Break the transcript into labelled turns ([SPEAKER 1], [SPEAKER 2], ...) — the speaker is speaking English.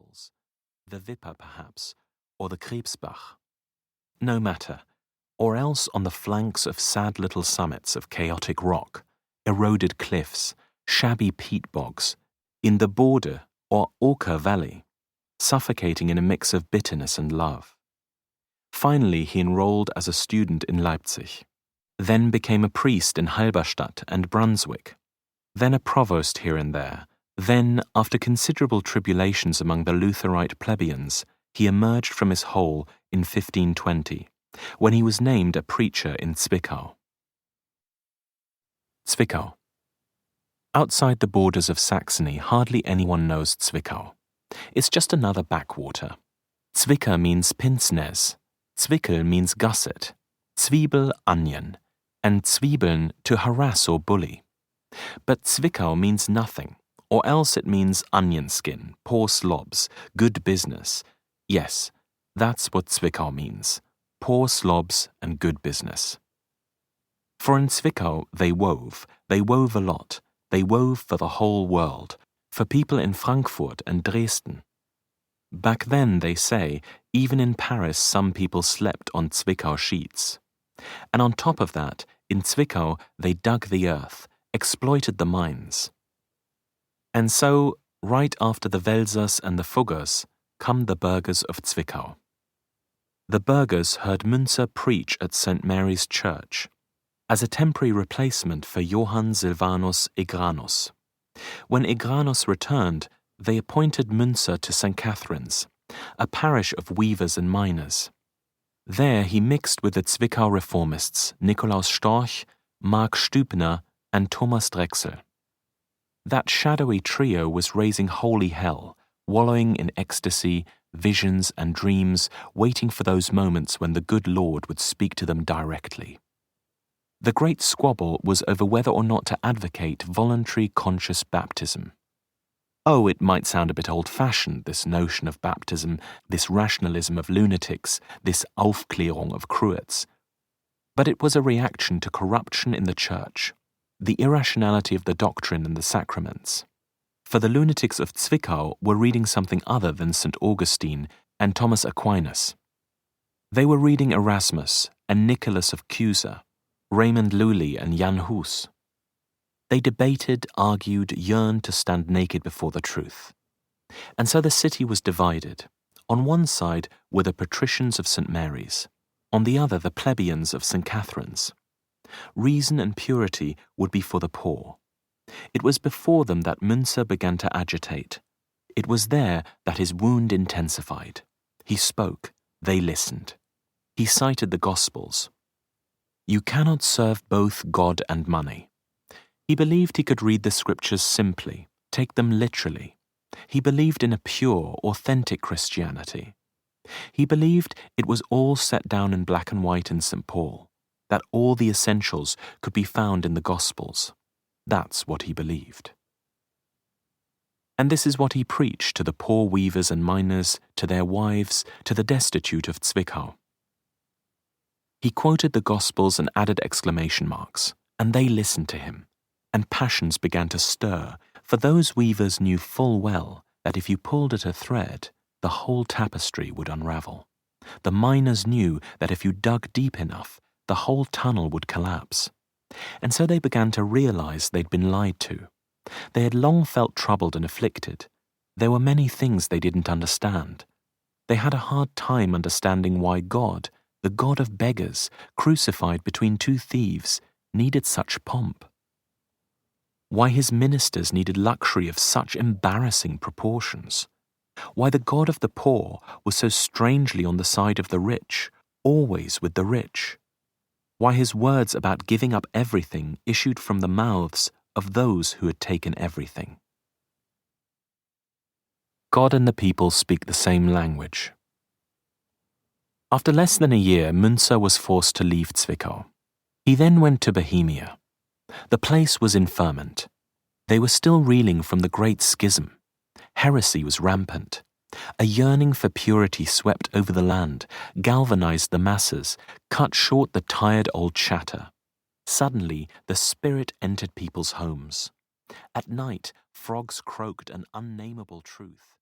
[SPEAKER 1] canals, the Wipper perhaps, or the Krebsbach. No matter, or else on the flanks of sad little summits of chaotic rock, eroded cliffs, shabby peat bogs, in the Bode or Oker Valley, suffocating in a mix of bitterness and love. Finally, he enrolled as a student in Leipzig, then became a priest in Halberstadt and Brunswick, then a provost here and there. Then, after considerable tribulations among the Lutherite plebeians, he emerged from his hole in 1520, when he was named a preacher in Zwickau. Zwickau. Outside the borders of Saxony, hardly anyone knows Zwickau. It's just another backwater. Zwicker means Pince-Nez, Zwickel means gusset, Zwiebel, onion, and Zwiebeln to harass or bully. But Zwickau means nothing, or else it means onion skin, poor slobs, good business. Yes, that's what Zwickau means, poor slobs and good business. For in Zwickau they wove a lot, they wove for the whole world, for people in Frankfurt and Dresden. Back then, they say, even in Paris some people slept on Zwickau sheets. And on top of that, in Zwickau they dug the earth, exploited the mines. And so, right after the Welsers and the Fuggers, come the burghers of Zwickau. The burghers heard Münzer preach at St. Mary's Church, as a temporary replacement for Johann Silvanus Egranus. When Egranus returned, they appointed Münzer to St. Catherine's, a parish of weavers and miners. There he mixed with the Zwickau reformists Nikolaus Storch, Mark Stübner, and Thomas Drechsel. That shadowy trio was raising holy hell, wallowing in ecstasy, visions and dreams, waiting for those moments when the good Lord would speak to them directly. The great squabble was over whether or not to advocate voluntary conscious baptism. Oh, it might sound a bit old-fashioned, this notion of baptism, this rationalism of lunatics, this Aufklärung of Cruets. But it was a reaction to corruption in the Church, the irrationality of the doctrine and the sacraments. For the lunatics of Zwickau were reading something other than St. Augustine and Thomas Aquinas. They were reading Erasmus and Nicholas of Cusa, Raymond Lully and Jan Hus. They debated, argued, yearned to stand naked before the truth. And so the city was divided. On one side were the patricians of St. Mary's, on the other the plebeians of St. Catherine's. Reason and purity would be for the poor. It was before them that Münzer began to agitate. It was there that his wound intensified. He spoke, they listened. He cited the Gospels. You cannot serve both God and money. He believed he could read the scriptures simply, take them literally. He believed in a pure, authentic Christianity. He believed it was all set down in black and white in St. Paul, that all the essentials could be found in the Gospels. That's what he believed. And this is what he preached to the poor weavers and miners, to their wives, to the destitute of Zwickau. He quoted the Gospels and added exclamation marks, and they listened to him. And passions began to stir, for those weavers knew full well that if you pulled at a thread, the whole tapestry would unravel. The miners knew that if you dug deep enough, the whole tunnel would collapse. And so they began to realize they'd been lied to. They had long felt troubled and afflicted. There were many things they didn't understand. They had a hard time understanding why God, the God of beggars, crucified between two thieves, needed such pomp. Why his ministers needed luxury of such embarrassing proportions. Why the God of the poor was so strangely on the side of the rich, always with the rich. Why his words about giving up everything issued from the mouths of those who had taken everything. God and the people speak the same language. After less than a year, Münzer was forced to leave Zwickau. He then went to Bohemia. The place was in ferment. They were still reeling from the Great Schism. Heresy was rampant. A yearning for purity swept over the land, galvanized the masses, cut short the tired old chatter. Suddenly, the Spirit entered people's homes. At night, frogs croaked an unnameable truth.